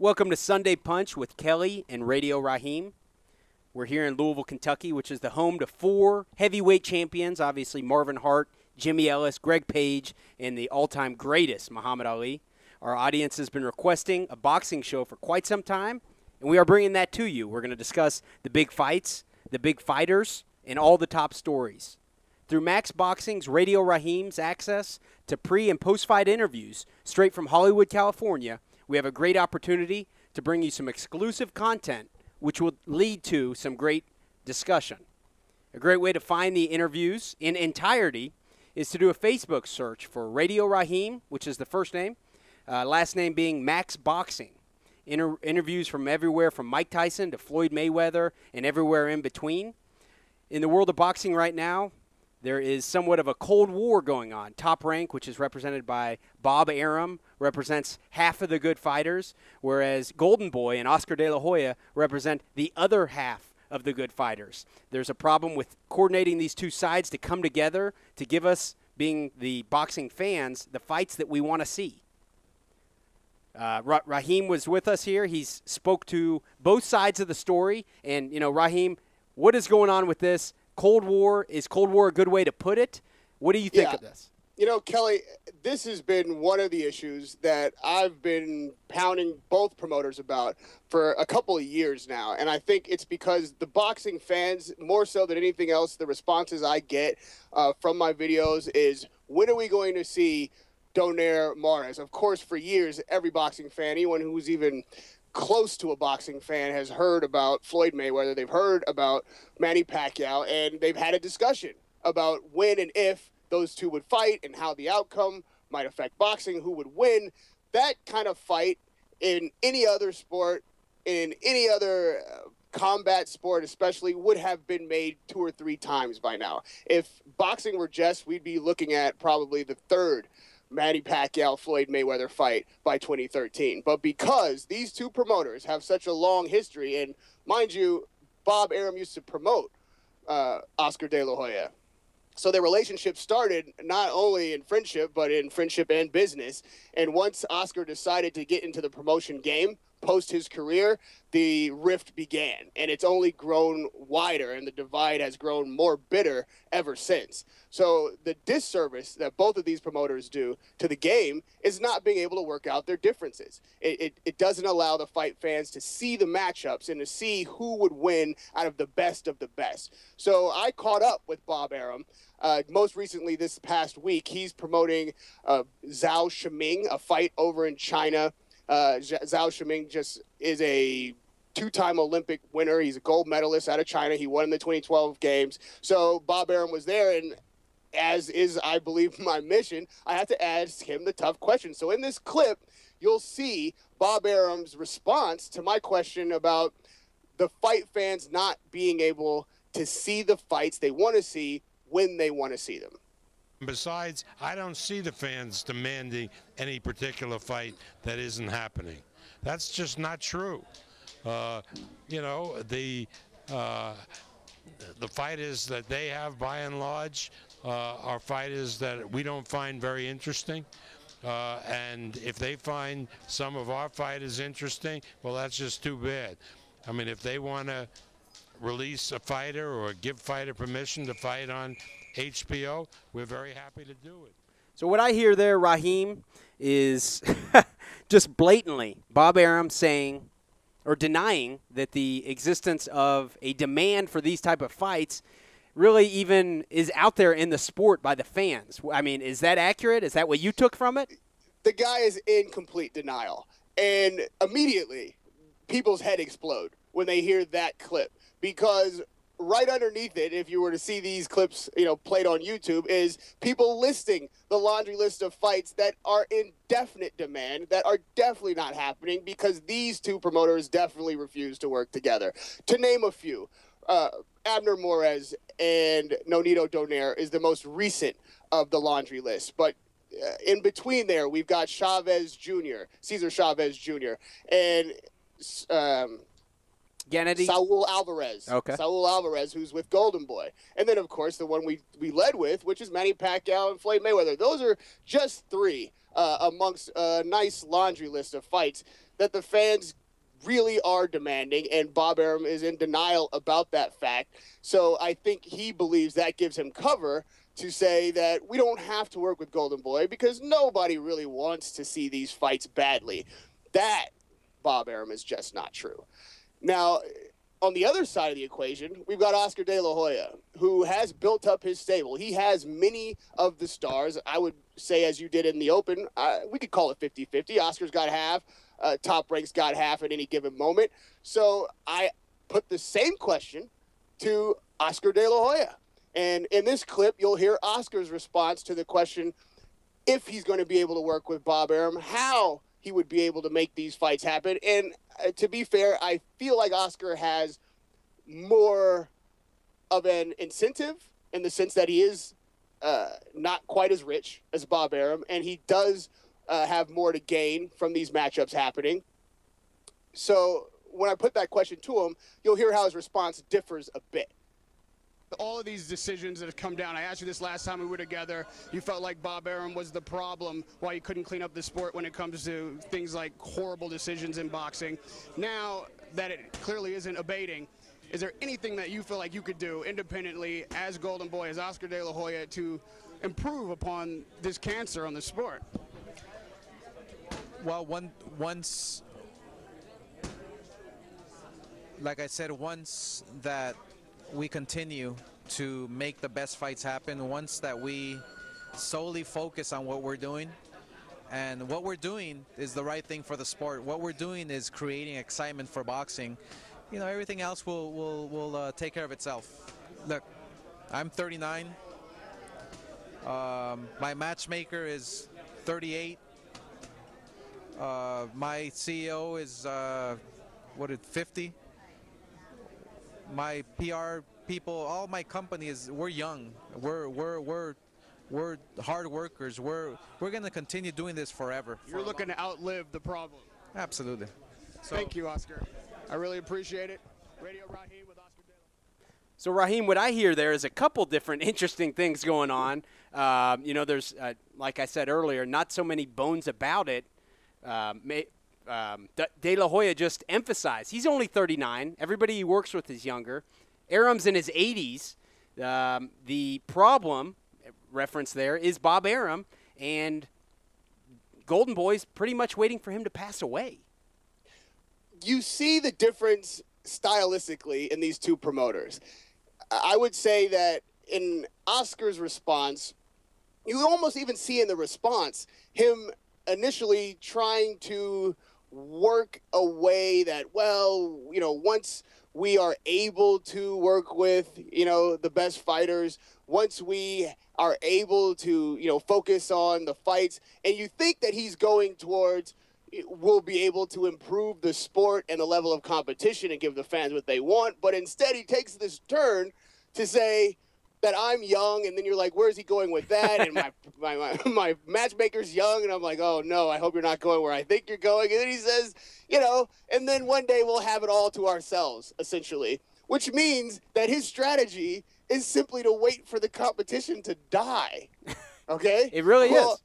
Welcome to Sunday Punch with Kelly and Radio Rahim. We're here in Louisville, Kentucky, which is the home to 4 heavyweight champions, obviously Marvin Hart, Jimmy Ellis, Greg Page, and the all-time greatest Muhammad Ali. Our audience has been requesting a boxing show for quite some time, and we are bringing that to you. We're going to discuss the big fights, the big fighters, and all the top stories. Through Max Boxing's Radio Rahim's access to pre- and post-fight interviews straight from Hollywood, California, we have a great opportunity to bring you some exclusive content which will lead to some great discussion. A great way to find the interviews in entirety is to do a Facebook search for Radio Rahim, which is the first name, last name being Max Boxing. Interviews from everywhere from Mike Tyson to Floyd Mayweather and everywhere in between. In the world of boxing right now, there is somewhat of a cold war going on. Top Rank, which is represented by Bob Arum, represents half of the good fighters, whereas Golden Boy and Oscar De La Hoya represent the other half of the good fighters. There's a problem with coordinating these two sides to come together to give us, being the boxing fans, the fights that we want to see. Rahim was with us here. He's spoke to both sides of the story. And, Rahim, what is going on with this? Cold War, is Cold War a good way to put it? What do you think of this? Kelly, this has been one of the issues that I've been pounding both promoters about for a couple of years now. And I think it's because the boxing fans, more so than anything else, the responses I get from my videos is, when are we going to see Donaire Mares? Of course, for years, every boxing fan, anyone who's even close to a boxing fan, has heard about Floyd Mayweather. They've heard about Manny Pacquiao, and they've had a discussion about when and if those two would fight and how the outcome might affect boxing, who would win. That kind of fight in any other sport, in any other combat sport especially, would have been made 2 or 3 times by now. If boxing were just, we'd be looking at probably the third Manny Pacquiao, Floyd Mayweather fight by 2013. But because these two promoters have such a long history, and mind you, Bob Arum used to promote Oscar De La Hoya. So their relationship started not only in friendship, but in friendship and business. And once Oscar decided to get into the promotion game, post his career, the rift began. And it's only grown wider, and the divide has grown more bitter ever since. So the disservice that both of these promoters do to the game is not being able to work out their differences. It doesn't allow the fight fans to see the matchups and to see who would win out of the best of the best. So I caught up with Bob Arum. Most recently this past week, he's promoting Zhao Shiming, a fight over in China. Zhao Shiming just is a 2-time Olympic winner. He's a gold medalist out of China. He won in the 2012 games. So Bob Arum was there, and as is, I believe, my mission, I have to ask him the tough question. So in this clip, you'll see Bob Arum's response to my question about the fight fans not being able to see the fights they want to see when they want to see them. Besides, I don't see the fans demanding any particular fight that isn't happening. That's just not true. The fighters that they have, by and large, are fighters that we don't find very interesting. And if they find some of our fighters interesting, well, that's just too bad. I mean, if they want to release a fighter or give fighter permission to fight on HBO, we're very happy to do it. So what I hear there, Rahim, is just blatantly Bob Arum saying or denying that the existence of a demand for these type of fights really even is out there in the sport by the fans. I mean, is that accurate? Is that what you took from it? The guy is in complete denial. And immediately, people's head explode when they hear that clip, because right underneath it, if you were to see these clips, played on YouTube, is people listing the laundry list of fights that are in definite demand, that are definitely not happening because these two promoters definitely refuse to work together. To name a few, Abner Mares and Nonito Donaire is the most recent of the laundry list. But in between there, we've got Chavez Jr., Cesar Chavez Jr., and Saul Alvarez. Okay. Saul Alvarez, who's with Golden Boy. And then, of course, the one we led with, which is Manny Pacquiao and Floyd Mayweather. Those are just 3 amongst a nice laundry list of fights that the fans really are demanding, and Bob Arum is in denial about that fact. So I think he believes that gives him cover to say that we don't have to work with Golden Boy because nobody really wants to see these fights badly. That, Bob Arum, is just not true. Now, on the other side of the equation, we've got Oscar De La Hoya, who has built up his stable. He has many of the stars. I would say, as you did in the Open, we could call it 50-50. Oscar's got half. Top Rank's got half at any given moment. So I put the same question to Oscar De La Hoya. And in this clip, you'll hear Oscar's response to the question if he's going to be able to work with Bob Arum, how he would be able to make these fights happen. And to be fair, I feel like Oscar has more of an incentive in the sense that he is not quite as rich as Bob Arum, and he does have more to gain from these matchups happening. So when I put that question to him, you'll hear how his response differs a bit. All of these decisions that have come down, I asked you this last time we were together, you felt like Bob Arum was the problem, why you couldn't clean up the sport when it comes to things like horrible decisions in boxing. Now that it clearly isn't abating, is there anything that you feel like you could do independently as Golden Boy, as Oscar De La Hoya, to improve upon this cancer on the sport? Well, once, like I said, once that we continue to make the best fights happen, once that we solely focus on what we're doing, and what we're doing is the right thing for the sport. What we're doing is creating excitement for boxing. You know, everything else will take care of itself. Look, I'm 39. My matchmaker is 38. My CEO is 50. My PR people, all my companies, we're young. We're hard workers. We're going to continue doing this forever. You're looking to outlive the problem. Absolutely. So, thank you, Oscar. I really appreciate it. Radio Rahim with Oscar De La. So, Rahim, what I hear there is a couple different interesting things going on. You know, there's, like I said earlier, not so many bones about it. De La Hoya just emphasized he's only 39. Everybody he works with is younger. Arum's in his 80s. The problem, reference there, is Bob Arum, and Golden Boy's pretty much waiting for him to pass away. You see the difference stylistically in these two promoters. I would say that in Oscar's response, you almost even see in the response him initially trying to work a way that, well, you know, once we are able to work with, you know, the best fighters, once we are able to, you know, focus on the fights, and you think that he's going towards, we'll be able to improve the sport and the level of competition and give the fans what they want, but instead he takes this turn to say that I'm young, and then you're like, where's he going with that? And my matchmaker's young, and I'm like, oh, no, I hope you're not going where I think you're going. And then he says, you know, and then one day we'll have it all to ourselves, essentially, which means that his strategy is simply to wait for the competition to die, okay? It really is.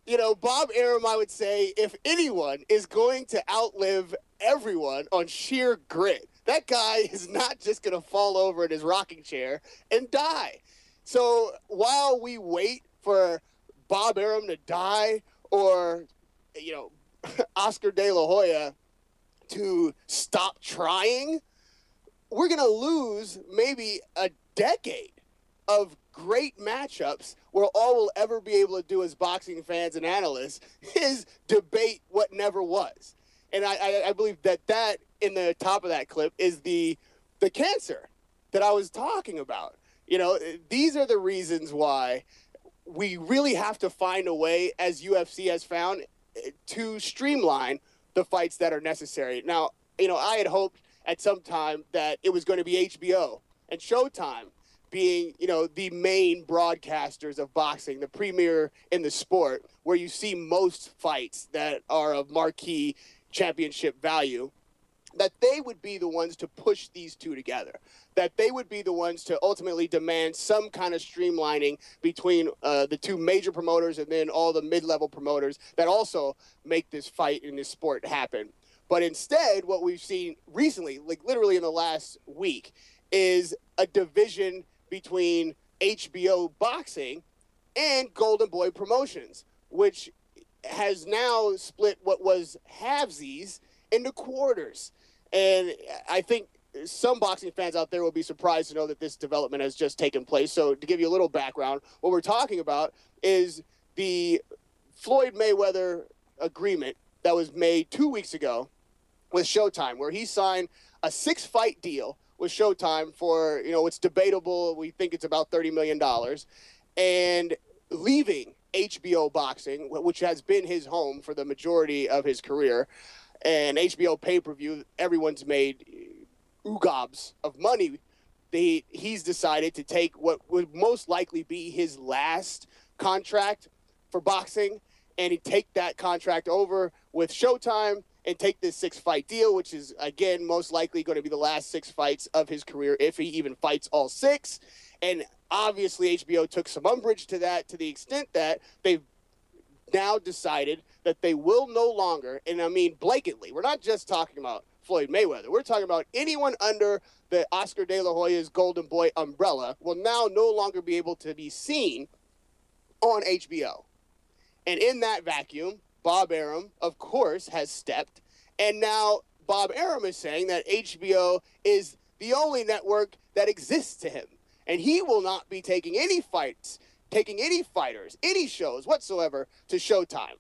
You know, Bob Arum, I would say, if anyone is going to outlive everyone on sheer grit, that guy is not just going to fall over in his rocking chair and die. So while we wait for Bob Arum to die or, you know, Oscar De La Hoya to stop trying, we're going to lose maybe a decade of great matchups where all we'll ever be able to do as boxing fans and analysts is debate what never was. And I believe that in the top of that clip is the cancer that I was talking about. You know, these are the reasons why we really have to find a way, as UFC has found, to streamline the fights that are necessary. Now, you know, I had hoped at some time that it was going to be HBO and Showtime being, you know, the main broadcasters of boxing, the premier in the sport, where you see most fights that are of marquee championship value. that they would be the ones to push these two together, that they would be the ones to ultimately demand some kind of streamlining between the two major promoters and then all the mid-level promoters that also make this fight in this sport happen. But instead, what we've seen recently, like literally in the last week, is a division between HBO Boxing and Golden Boy Promotions, which has now split what was halvesies into quarters. And I think some boxing fans out there will be surprised to know that this development has just taken place. So to give you a little background, what we're talking about is the Floyd Mayweather agreement that was made 2 weeks ago with Showtime, where he signed a 6-fight deal with Showtime for, it's debatable. We think it's about $30 million. And leaving HBO Boxing, which has been his home for the majority of his career, and HBO pay-per-view, everyone's made oogobs of money. He's decided to take what would most likely be his last contract for boxing, and he'd take that contract over with Showtime and take this 6-fight deal, which is, again, most likely going to be the last 6 fights of his career if he even fights all 6. And obviously HBO took some umbrage to that, to the extent that they've now decided that they will no longer, and I mean blatantly, we're not just talking about Floyd Mayweather, we're talking about anyone under the Oscar De La Hoya's Golden Boy umbrella will now no longer be able to be seen on HBO. And in that vacuum, Bob Arum, of course, has stepped, and now Bob Arum is saying that HBO is the only network that exists to him, and he will not be taking any fights, taking any fighters, any shows whatsoever to Showtime.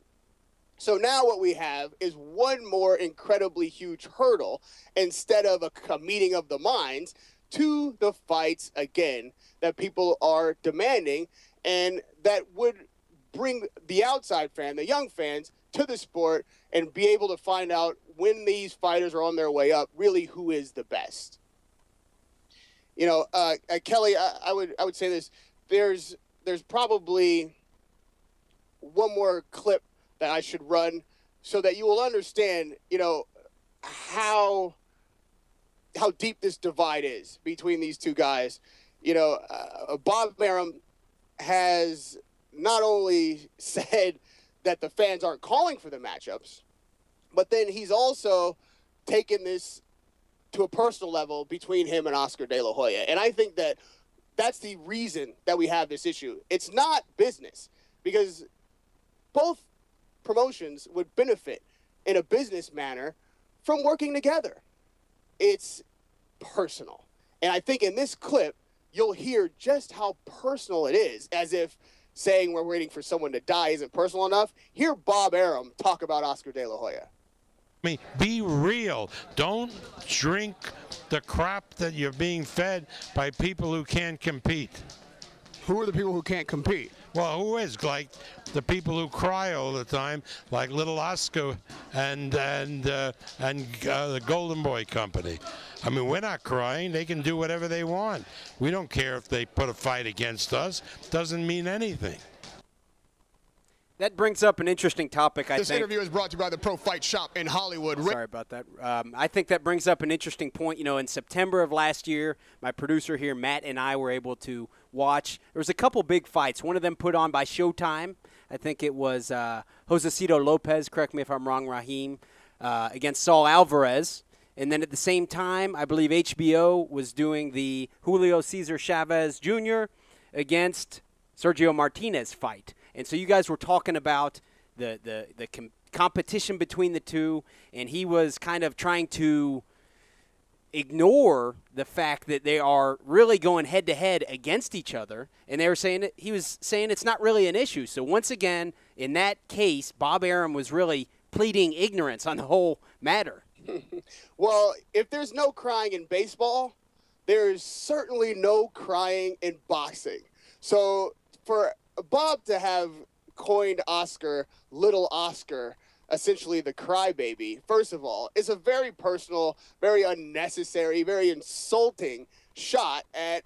So now what we have is one more incredibly huge hurdle instead of a meeting of the minds to the fights again that people are demanding, and that would bring the outside fan, the young fans, to the sport and be able to find out when these fighters are on their way up, really who is the best. Kelly, I would say this. There's probably one more clip that I should run so that you will understand, how deep this divide is between these two guys. Bob Arum has not only said that the fans aren't calling for the matchups, but then he's also taken this to a personal level between him and Oscar De La Hoya. And I think that that's the reason that we have this issue. It's not business, because both promotions would benefit in a business manner from working together. It's personal. And I think in this clip, you'll hear just how personal it is, as if saying we're waiting for someone to die isn't personal enough. Hear Bob Arum talk about Oscar De La Hoya. I mean, be real. Don't drink the crap that you're being fed by people who can't compete. Who are the people who can't compete? Well, who is? Like the people who cry all the time, like little Oscar and the Golden Boy Company. I mean, we're not crying. They can do whatever they want. We don't care if they put a fight against us. Doesn't mean anything. That brings up an interesting topic, I think. This interview is brought to you by the Pro Fight Shop in Hollywood. Sorry about that. I think that brings up an interesting point. In September of last year, my producer here, Matt, and I were able to watch. There was a couple big fights. One of them put on by Showtime. I think it was Josecito Lopez, correct me if I'm wrong, Rahim, against Saul Alvarez. And then at the same time, I believe HBO was doing the Julio Cesar Chavez Jr. against Sergio Martinez fight. And so you guys were talking about the competition between the two, and he was kind of trying to ignore the fact that they are really going head-to-head against each other, and he was saying it's not really an issue. So once again, in that case, Bob Arum was really pleading ignorance on the whole matter. Well, if there's no crying in baseball, there is certainly no crying in boxing. So for Bob to have coined Oscar, Little Oscar, essentially the crybaby, first of all, is a very personal, very unnecessary, very insulting shot at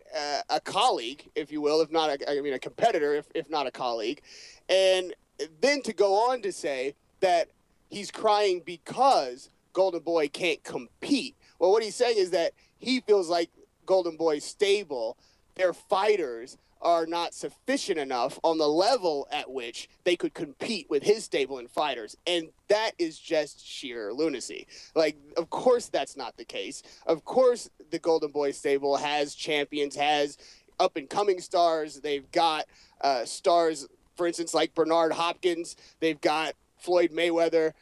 a colleague, if you will, if not a competitor, if not a colleague. And then to go on to say that he's crying because Golden Boy can't compete. Well, what he's saying is that he feels like Golden Boy's stable. Their fighters are not sufficient enough on the level at which they could compete with his stable and fighters. And that is just sheer lunacy. Like, of course that's not the case. Of course the Golden Boy stable has champions, has up-and-coming stars. They've got stars, for instance, like Bernard Hopkins. They've got Floyd Mayweather,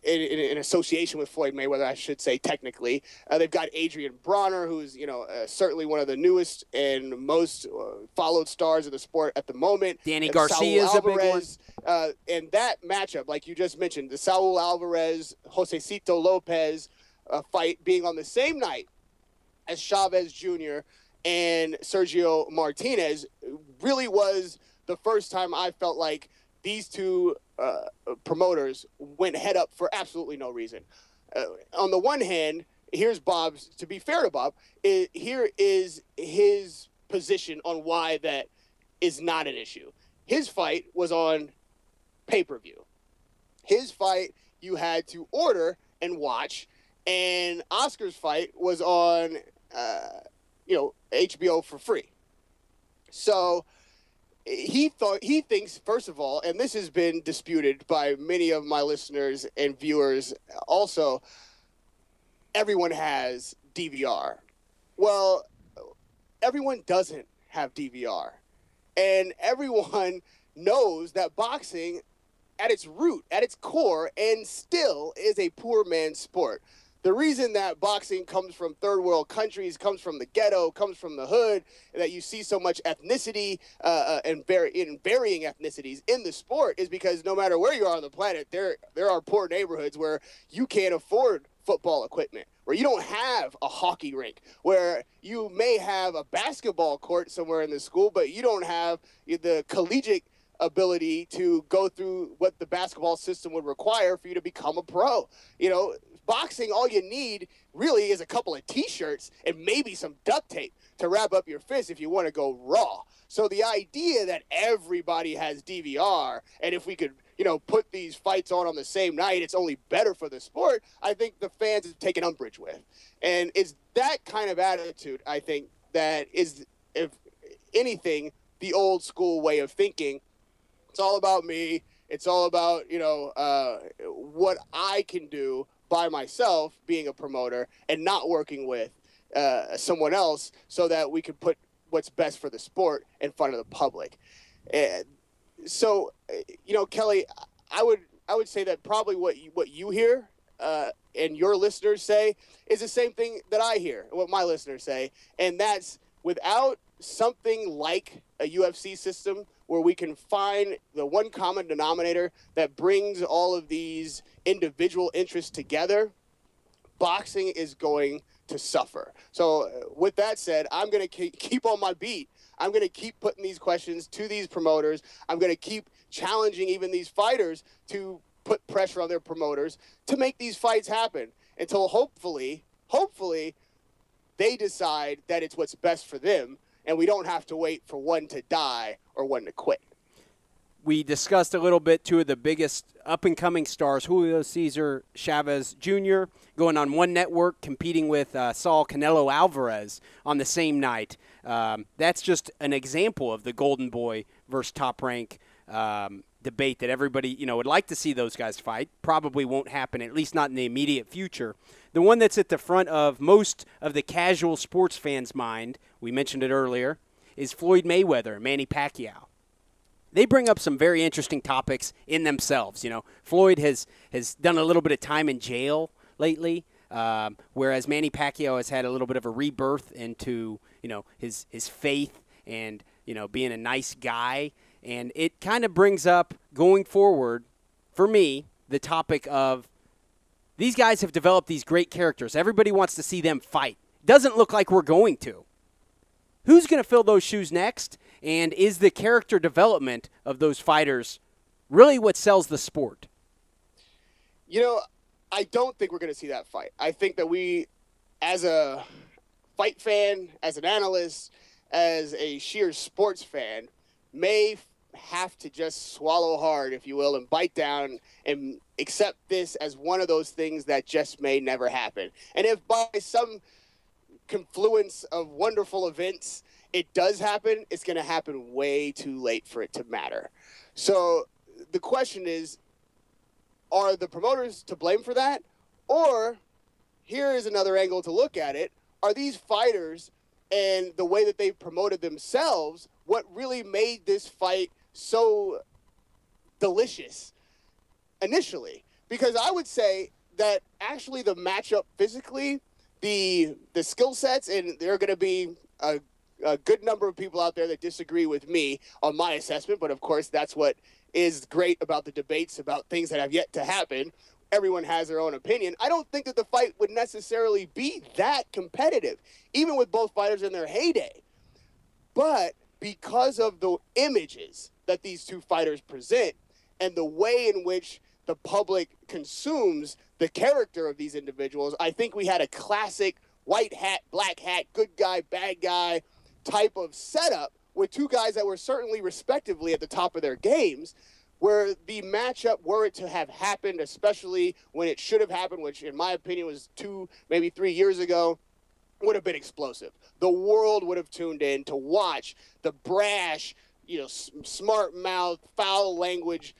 in association with Floyd Mayweather, I should say, technically. They've got Adrian Bronner, who's, certainly one of the newest and most followed stars of the sport at the moment. Danny Garcia is a big one. And that matchup, like you just mentioned, the Saul Alvarez, Josecito Lopez fight being on the same night as Chavez Jr. and Sergio Martinez really was the first time I felt like these two promoters went head up for absolutely no reason. On the one hand, here's Bob's, to be fair to Bob, here is his position on why that is not an issue. His fight was on pay-per-view. His fight you had to order and watch, and Oscar's fight was on, HBO for free. So he thinks, first of all, and this has been disputed by many of my listeners and viewers also, everyone has DVR. Well, everyone doesn't have DVR. And everyone knows that boxing, at its root, at its core, and still is a poor man's sport. The reason that boxing comes from third world countries, comes from the ghetto, comes from the hood, and that you see so much ethnicity and varying ethnicities in the sport is because no matter where you are on the planet, there are poor neighborhoods where you can't afford football equipment, where you don't have a hockey rink, where you may have a basketball court somewhere in the school, but you don't have the collegiate ability to go through what the basketball system would require for you to become a pro. Boxing, all you need really is a couple of T-shirts and maybe some duct tape to wrap up your fist if you want to go raw. So the idea that everybody has DVR, and if we could, put these fights on the same night, it's only better for the sport, I think the fans have taken umbrage with. And it's that kind of attitude, I think, that is, if anything, the old school way of thinking. It's all about me. It's all about, what I can do by myself being a promoter and not working with someone else so that we can put what's best for the sport in front of the public. And so, Kelly, I would say that probably what you hear and your listeners say is the same thing that I hear, what my listeners say, and that's without something like a UFC system where we can find the one common denominator that brings all of these individual interests together, boxing is going to suffer. So with that said, I'm going to keep on my beat. I'm going to keep putting these questions to these promoters. I'm going to keep challenging even these fighters to put pressure on their promoters to make these fights happen until hopefully they decide that it's what's best for them and we don't have to wait for one to die or one to quit. We discussed a little bit two of the biggest up-and-coming stars, Julio, Cesar, Chavez Jr., going on one network, competing with Saul Canelo Alvarez on the same night. That's just an example of the Golden Boy versus Top Rank debate that everybody, would like to see those guys fight. Probably won't happen, at least not in the immediate future. The one that's at the front of most of the casual sports fans' mind, we mentioned it earlier, is Floyd Mayweather, Manny Pacquiao. They bring up some very interesting topics in themselves. Floyd has done a little bit of time in jail lately, whereas Manny Pacquiao has had a little bit of a rebirth into, his faith and, being a nice guy. And it kind of brings up, going forward, for me, the topic of these guys have developed these great characters. Everybody wants to see them fight. Doesn't look like we're going to. Who's going to fill those shoes next? And is the character development of those fighters really what sells the sport? I don't think we're going to see that fight. I think that we, as a fight fan, as an analyst, as a sheer sports fan, may have to just swallow hard, if you will, and bite down and accept this as one of those things that just may never happen. And if by some confluence of wonderful events it does happen, it's going to happen way too late for it to matter. So the question is, are the promoters to blame for that? Or here is another angle to look at it. Are these fighters and the way that they promoted themselves what really made this fight so delicious initially? Because I would say that actually the matchup physically, the skill sets, and there are going to be a good number of people out there that disagree with me on my assessment, but of course that's what is great about the debates about things that have yet to happen. Everyone has their own opinion. I don't think that the fight would necessarily be that competitive, even with both fighters in their heyday. But because of the images that these two fighters present and the way in which the public consumes the character of these individuals, I think we had a classic white hat, black hat, good guy, bad guy type of setup with two guys that were certainly respectively at the top of their games, where the matchup, were it to have happened, especially when it should have happened, which in my opinion was 2, maybe 3 years ago, would have been explosive. The world would have tuned in to watch the brash, smart mouth, foul language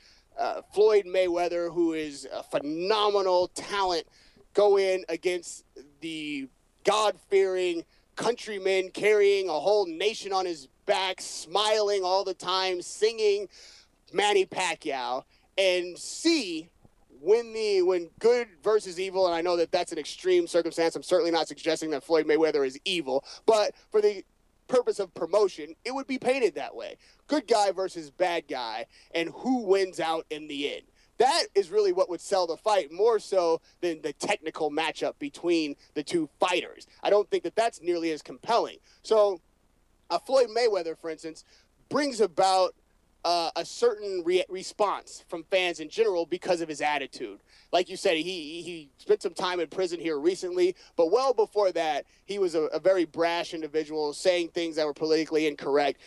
Floyd Mayweather, who is a phenomenal talent, go in against the God-fearing countryman carrying a whole nation on his back, smiling all the time, singing Manny Pacquiao, and see when good versus evil, and I know that that's an extreme circumstance. I'm certainly not suggesting that Floyd Mayweather is evil, but for the purpose of promotion, it would be painted that way. Good guy versus bad guy, and who wins out in the end. That is really what would sell the fight, more so than the technical matchup between the two fighters. I don't think that that's nearly as compelling. So Floyd Mayweather, for instance, brings about a certain response from fans in general because of his attitude. Like you said, he spent some time in prison here recently, but well before that, he was a very brash individual, saying things that were politically incorrect,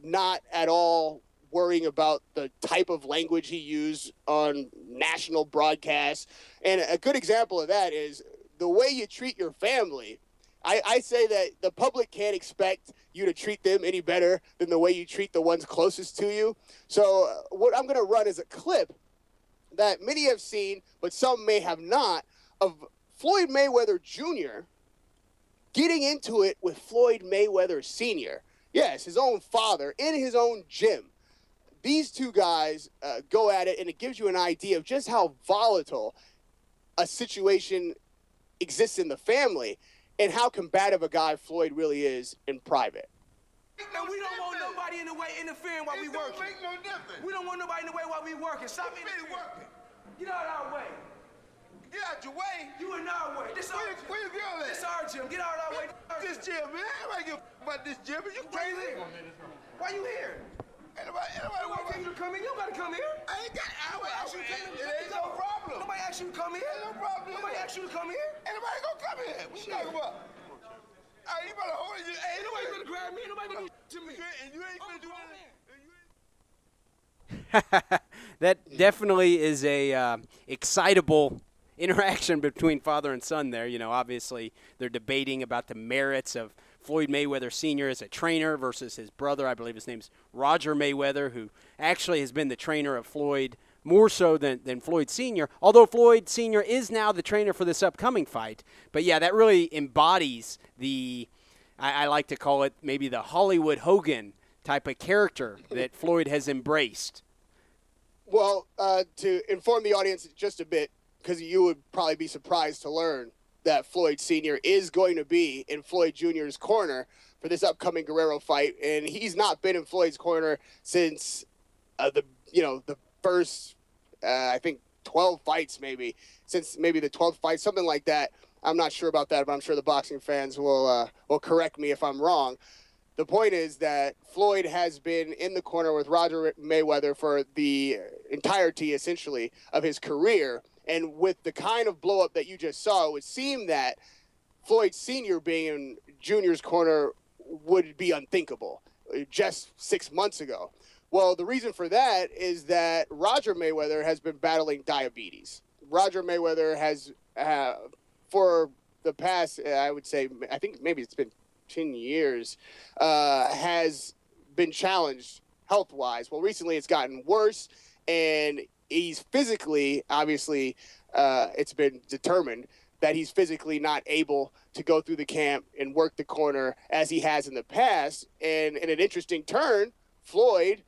not at all worrying about the type of language he used on national broadcasts. And a good example of that is the way you treat your family. I say that the public can't expect you to treat them any better than the way you treat the ones closest to you. So what I'm going to run is a clip that many have seen, but some may have not, of Floyd Mayweather Jr. getting into it with Floyd Mayweather Sr. Yes, his own father, in his own gym. These two guys go at it, and it gives you an idea of just how volatile a situation exists in the family, and how combative a guy Floyd really is in private. And we don't want nobody in the way interfering while we working. It don't make no difference. We don't want nobody in the way while we working. Stop interfering. Working. Get out of our way. Get out your way. You in our way. This our gym. Where you girl at? This our gym. Get out of our way. This gym, man. Everybody give about this gym. You crazy? Why you here? Anybody Nobody tell you to come in. You don't gotta come here. I ain't got. Nobody asked you to come in. It ain't no problem. Nobody asked you to come here. Ain't no problem. Nobody asked you to come here. Anybody gonna come here? What you talking about? Hey, you better hold it. Ain't nobody gonna grab me. Nobody gonna do to me. And you ain't gonna do that. That definitely is a excitable interaction between father and son there. Obviously they're debating about the merits of Floyd Mayweather Sr. as a trainer versus his brother. I believe his name's Roger Mayweather, who actually has been the trainer of Floyd more so than Floyd Sr., although Floyd Sr. is now the trainer for this upcoming fight. But, yeah, that really embodies I like to call it maybe the Hollywood Hogan type of character that Floyd has embraced. Well, to inform the audience just a bit, because you would probably be surprised to learn that Floyd Sr. is going to be in Floyd Jr.'s corner for this upcoming Guerrero fight, and he's not been in Floyd's corner since the first, I think, 12 fights maybe, since maybe the 12th fight, something like that. I'm not sure about that, but I'm sure the boxing fans will correct me if I'm wrong. The point is that Floyd has been in the corner with Roger Mayweather for the entirety, essentially, of his career. And with the kind of blow-up that you just saw, it would seem that Floyd Sr. being in Jr.'s corner would be unthinkable just 6 months ago. Well, the reason for that is that Roger Mayweather has been battling diabetes. Roger Mayweather has, for the past, I would say, I think maybe it's been 10 years, has been challenged health-wise. Well, recently it's gotten worse, and he's physically, obviously, it's been determined that he's physically not able to go through the camp and work the corner as he has in the past. And in an interesting turn, Floyd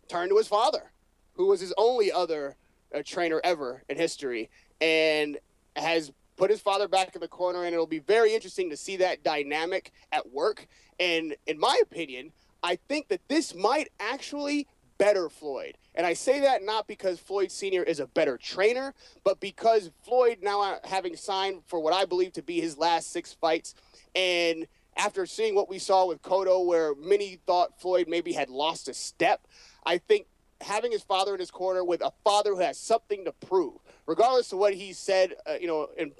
turned to his father, who was his only other trainer ever in history, and has put his father back in the corner, and it'll be very interesting to see that dynamic at work. And in my opinion, I think that this might actually better Floyd. And I say that not because Floyd Sr. is a better trainer, but because Floyd, now having signed for what I believe to be his last 6 fights, and after seeing what we saw with Cotto, where many thought Floyd maybe had lost a step, I think having his father in his corner with a father who has something to prove, regardless of what he said,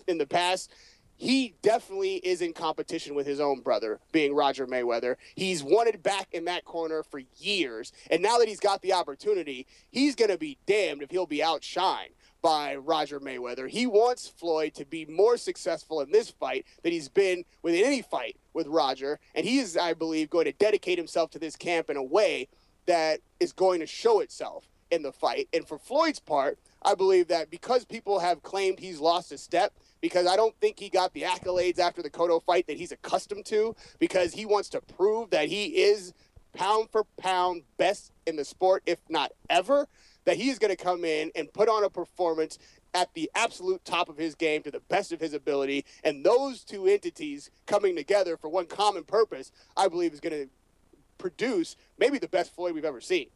in the past, he definitely is in competition with his own brother, being Roger Mayweather. He's wanted back in that corner for years, and now that he's got the opportunity, he's going to be damned if he'll be outshined by Roger Mayweather. He wants Floyd to be more successful in this fight than he's been with any fight with Roger, and he is, I believe, going to dedicate himself to this camp in a way that is going to show itself in the fight. And for Floyd's part, I believe that because people have claimed he's lost a step, because I don't think he got the accolades after the Cotto fight that he's accustomed to, because he wants to prove that he is pound for pound best in the sport, if not ever, that he's going to come in and put on a performance at the absolute top of his game to the best of his ability. And those two entities coming together for one common purpose, I believe is going to produce maybe the best Floyd we've ever seen.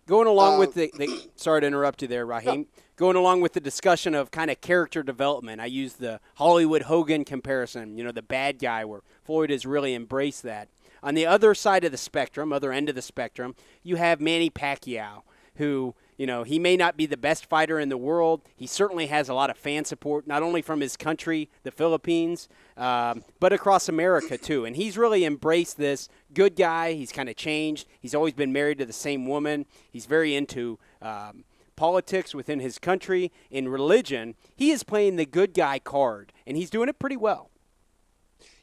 Going along with the sorry to interrupt you there, Rahim. Going along with the discussion of kind of character development, I use the Hollywood Hogan comparison, the bad guy, where Floyd has really embraced that. On the other side of the spectrum, other end of the spectrum, you have Manny Pacquiao, who, he may not be the best fighter in the world. He certainly has a lot of fan support, not only from his country, the Philippines, but across America, too. And he's really embraced this good guy. He's kind of changed. He's always been married to the same woman. He's very into politics within his country. In religion, he is playing the good guy card, and he's doing it pretty well.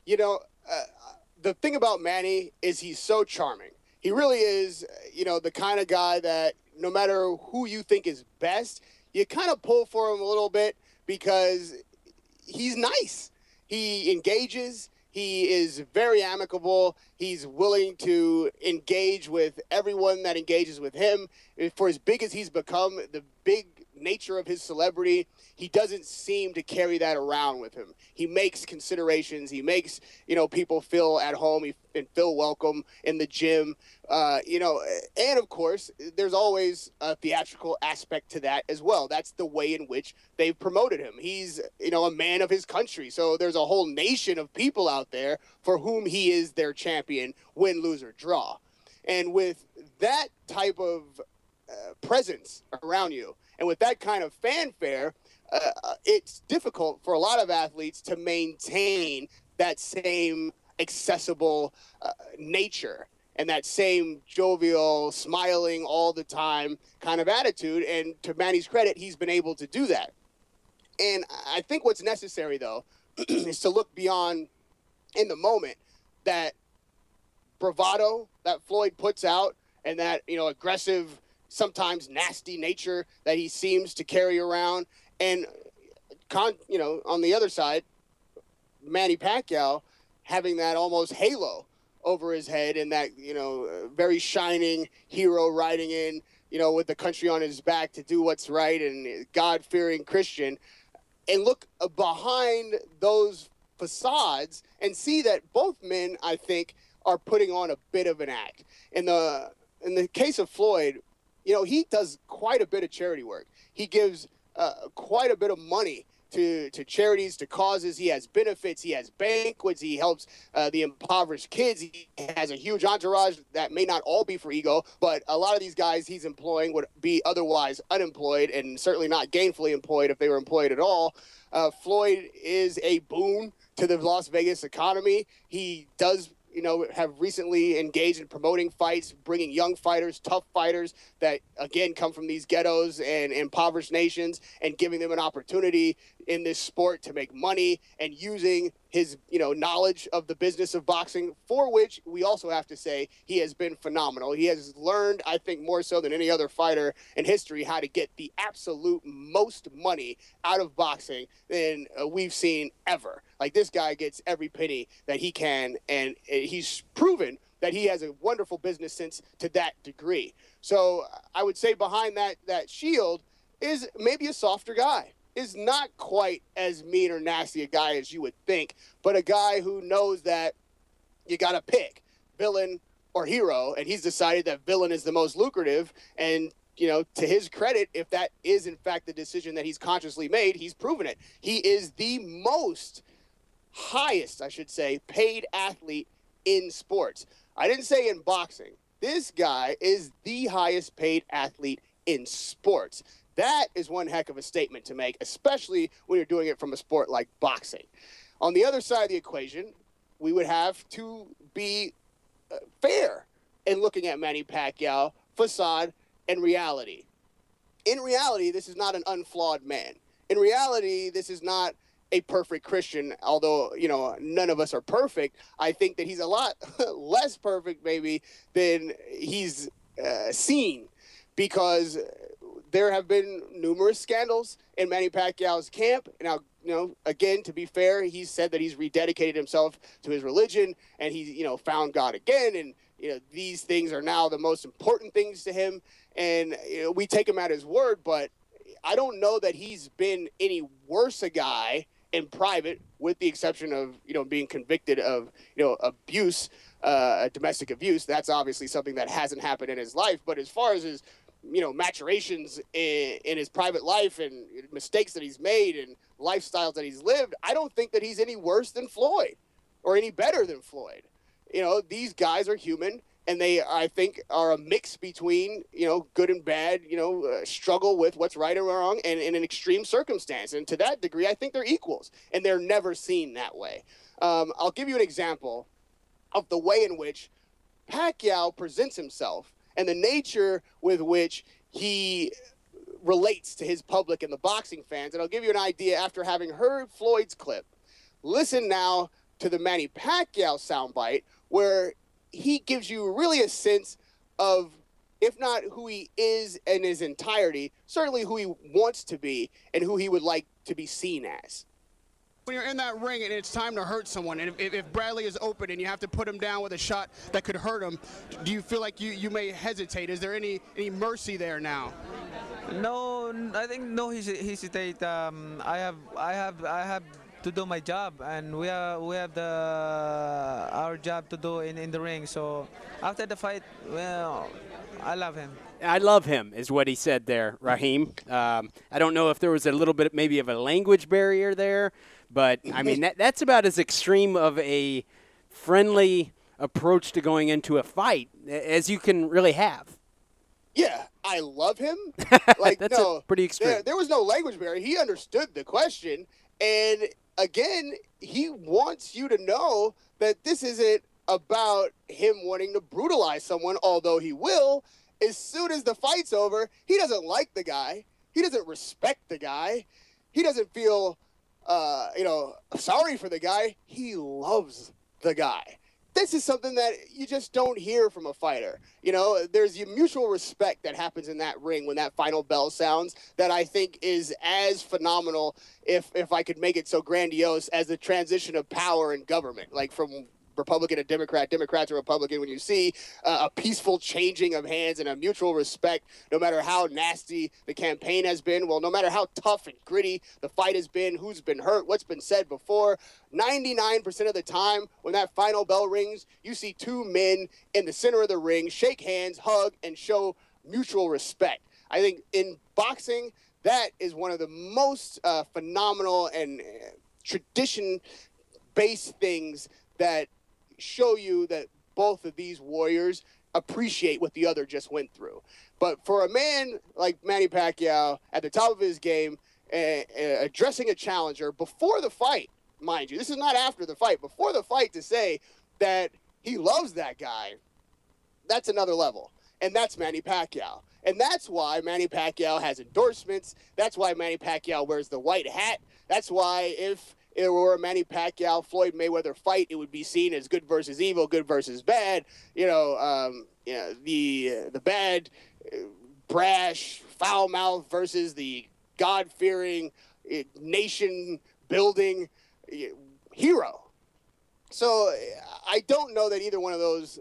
The thing about Manny is he's so charming. He really is, the kind of guy that no matter who you think is best, you kind of pull for him a little bit because he's nice. He engages. He is very amicable. He's willing to engage with everyone that engages with him. For as big as he's become, the big nature of his celebrity, he doesn't seem to carry that around with him. He makes considerations. He makes, people feel at home and feel welcome in the gym. And of course, there's always a theatrical aspect to that as well. That's the way in which they've promoted him. He's, a man of his country. So there's a whole nation of people out there for whom he is their champion, win, lose, or draw. And with that type of presence around you, and with that kind of fanfare, it's difficult for a lot of athletes to maintain that same accessible nature and that same jovial, smiling all the time kind of attitude. And to Manny's credit, he's been able to do that. And I think what's necessary, though, is to look beyond, in the moment, that bravado that Floyd puts out and that, aggressive, sometimes nasty nature that he seems to carry around. And, on the other side, Manny Pacquiao having that almost halo over his head and that, very shining hero riding in, with the country on his back to do what's right and God-fearing Christian. And look behind those facades and see that both men, I think, are putting on a bit of an act. In the case of Floyd, he does quite a bit of charity work. He gives quite a bit of money to charities, to causes. He has benefits. He has banquets. He helps the impoverished kids. He has a huge entourage that may not all be for ego, but a lot of these guys he's employing would be otherwise unemployed and certainly not gainfully employed if they were employed at all. Floyd is a boon to the Las Vegas economy. He does have recently engaged in promoting fights, bringing young fighters, tough fighters that, again, come from these ghettos and impoverished nations, and giving them an opportunity in this sport to make money, and using his, knowledge of the business of boxing, for which we also have to say he has been phenomenal. He has learned, I think, more so than any other fighter in history, how to get the absolute most money out of boxing than we've seen ever. Like, this guy gets every penny that he can, and he's proven that he has a wonderful business sense to that degree. So I would say behind that shield is maybe a softer guy. Is not quite as mean or nasty a guy as you would think, but a guy who knows that you got to pick villain or hero, and he's decided that villain is the most lucrative. And, to his credit, if that is in fact the decision that he's consciously made, he's proven it. He is the highest, I should say, paid athlete in sports. I didn't say in boxing. This guy is the highest paid athlete in sports. That is one heck of a statement to make, especially when you're doing it from a sport like boxing. On the other side of the equation, we would have to be fair in looking at Manny Pacquiao, facade, and reality. In reality, this is not an unflawed man. In reality, this is not a perfect Christian, although, none of us are perfect. I think that he's a lot less perfect, maybe, than he's seen, because there have been numerous scandals in Manny Pacquiao's camp. Now, again, to be fair, he's said that he's rededicated himself to his religion, and he's, found God again. And, these things are now the most important things to him. And we take him at his word, but I don't know that he's been any worse a guy in private, with the exception of, being convicted of, abuse, domestic abuse. That's obviously something that hasn't happened in his life. But as far as his maturations in his private life and mistakes that he's made and lifestyles that he's lived, I don't think that he's any worse than Floyd or any better than Floyd. These guys are human, and they, I think, are a mix between, good and bad, struggle with what's right or wrong, and in an extreme circumstance. And to that degree, I think they're equals, and they're never seen that way. I'll give you an example of the way in which Pacquiao presents himself and the nature with which he relates to his public and the boxing fans. And I'll give you an idea after having heard Floyd's clip. Listen now to the Manny Pacquiao soundbite, where he gives you really a sense of, if not who he is in his entirety, certainly who he wants to be and who he would like to be seen as. When you're in that ring and it's time to hurt someone, and if Bradley is open and you have to put him down with a shot that could hurt him, do you feel like you may hesitate? Is there any mercy there now? No, I think no hesitate. I have to do my job, and we have our job to do in the ring. So after the fight, well, I love him. I love him, is what he said there, Rahim. I don't know if there was a little bit maybe of a language barrier there, but, I mean, that's about as extreme of a friendly approach to going into a fight as you can really have. Yeah, I love him. Like, that's pretty extreme. There was no language barrier. He understood the question, and again, he wants you to know that this isn't about him wanting to brutalize someone, although he will. As soon as the fight's over, he doesn't like the guy. He doesn't respect the guy. He doesn't feel, sorry for the guy. He loves the guy. This is something that you just don't hear from a fighter. There's a mutual respect that happens in that ring when that final bell sounds that I think is as phenomenal, if I could make it so grandiose, as the transition of power and government, like from Republican to Democrat, Democrat to Republican, when you see a peaceful changing of hands and a mutual respect, no matter how nasty the campaign has been, well, no matter how tough and gritty the fight has been, who's been hurt, what's been said before, 99% of the time when that final bell rings, you see two men in the center of the ring shake hands, hug, and show mutual respect. I think in boxing, that is one of the most phenomenal and tradition-based things that show you that both of these warriors appreciate what the other just went through. But for a man like Manny Pacquiao at the top of his game, addressing a challenger before the fight, mind you, this is not after the fight, before the fight, to say that he loves that guy, that's another level. And that's Manny Pacquiao. And that's why Manny Pacquiao has endorsements. That's why Manny Pacquiao wears the white hat. That's why if it were a Manny Pacquiao Floyd Mayweather fight, it would be seen as good versus evil, good versus bad. The bad, brash, foul mouth versus the God-fearing, nation-building hero. So I don't know that either one of those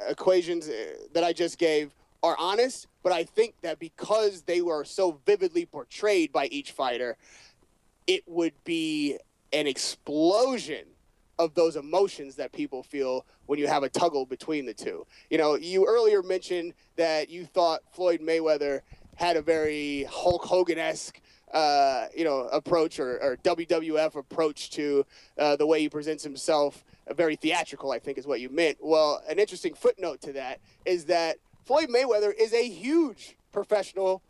equations that I just gave are honest, but I think that because they were so vividly portrayed by each fighter, it would be an explosion of those emotions that people feel when you have a tuggle between the two. You earlier mentioned that you thought Floyd Mayweather had a very Hulk Hogan-esque approach or WWF approach to the way he presents himself. Very theatrical, I think is what you meant. Well, an interesting footnote to that is that Floyd Mayweather is a huge professional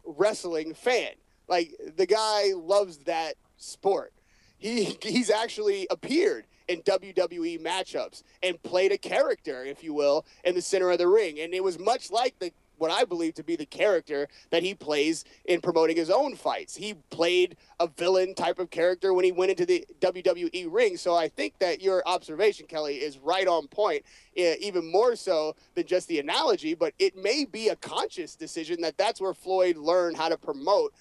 wrestling fan. Like, the guy loves that sport. He's actually appeared in WWE matchups and played a character, if you will, in the center of the ring. And it was much like what I believe to be the character that he plays in promoting his own fights. He played a villain type of character when he went into the WWE ring. So I think that your observation, Kelly, is right on point, even more so than just the analogy, but it may be a conscious decision that's where Floyd learned how to promote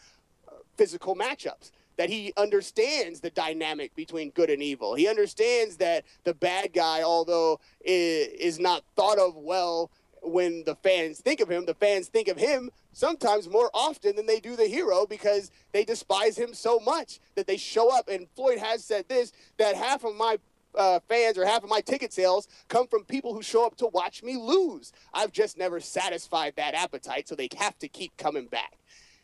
physical matchups, that he understands the dynamic between good and evil. He understands that the bad guy, although is not thought of well when the fans think of him, the fans think of him sometimes more often than they do the hero because they despise him so much that they show up. And Floyd has said this, that half of my fans or half of my ticket sales come from people who show up to watch me lose. I've just never satisfied that appetite, so they have to keep coming back.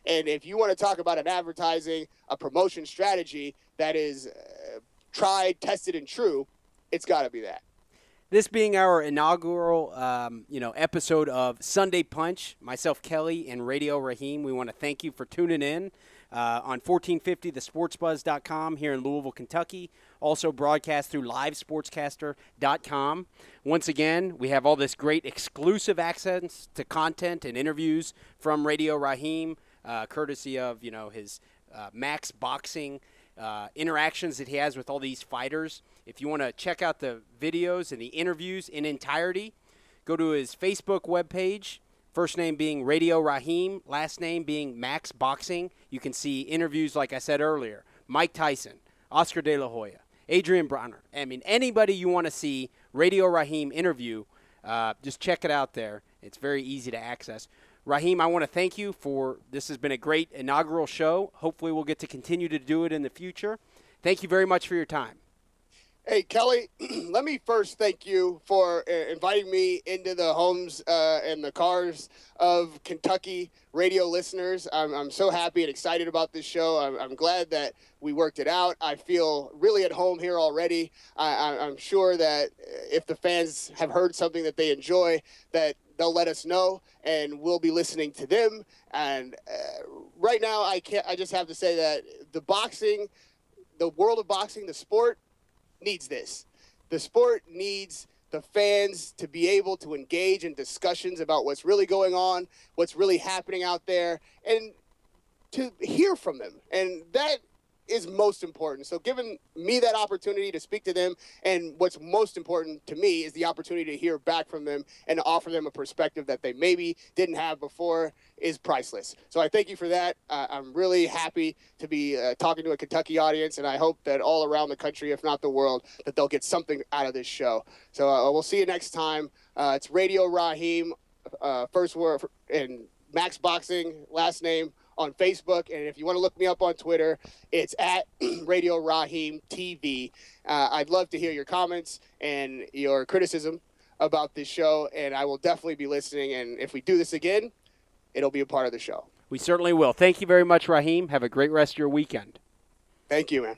And if you want to talk about an advertising, a promotion strategy that is tried, tested, and true, it's got to be that. This being our inaugural, episode of Sunday Punch, myself, Kelly, and Radio Rahim, we want to thank you for tuning in on 1450thesportsbuzz.com here in Louisville, Kentucky. Also broadcast through livesportscaster.com. Once again, we have all this great exclusive access to content and interviews from Radio Rahim, courtesy of, his Max Boxing interactions that he has with all these fighters. If you want to check out the videos and the interviews in entirety, go to his Facebook webpage, first name being Radio Rahim, last name being Max Boxing. You can see interviews, like I said earlier, Mike Tyson, Oscar De La Hoya, Adrian Bronner. I mean, anybody you want to see Radio Rahim interview, just check it out there. It's very easy to access. Rahim, I want to thank you for this. Has been a great inaugural show. Hopefully we'll get to continue to do it in the future. Thank you very much for your time. Hey, Kelly, let me first thank you for inviting me into the homes and the cars of Kentucky radio listeners. I'm so happy and excited about this show. I'm glad that we worked it out. I feel really at home here already. I'm sure that if the fans have heard something that they enjoy, that they'll let us know, and we'll be listening to them. And right now, I just have to say that the world of boxing, the sport, needs this. The sport needs the fans to be able to engage in discussions about what's really going on, what's really happening out there, and to hear from them. And that is most important. So giving me that opportunity to speak to them, and what's most important to me is the opportunity to hear back from them and to offer them a perspective that they maybe didn't have before, is priceless. So I thank you for that. I'm really happy to be talking to a Kentucky audience, and I hope that all around the country, if not the world, that they'll get something out of this show. So we'll see you next time. It's Radio Rahim, first word, and Max Boxing, last name, on Facebook. And if you want to look me up on Twitter, it's at Radio Rahim TV. I'd love to hear your comments and your criticism about this show, and I will definitely be listening. And if we do this again, it'll be a part of the show. We certainly will. Thank you very much, Rahim. Have a great rest of your weekend. Thank you, man.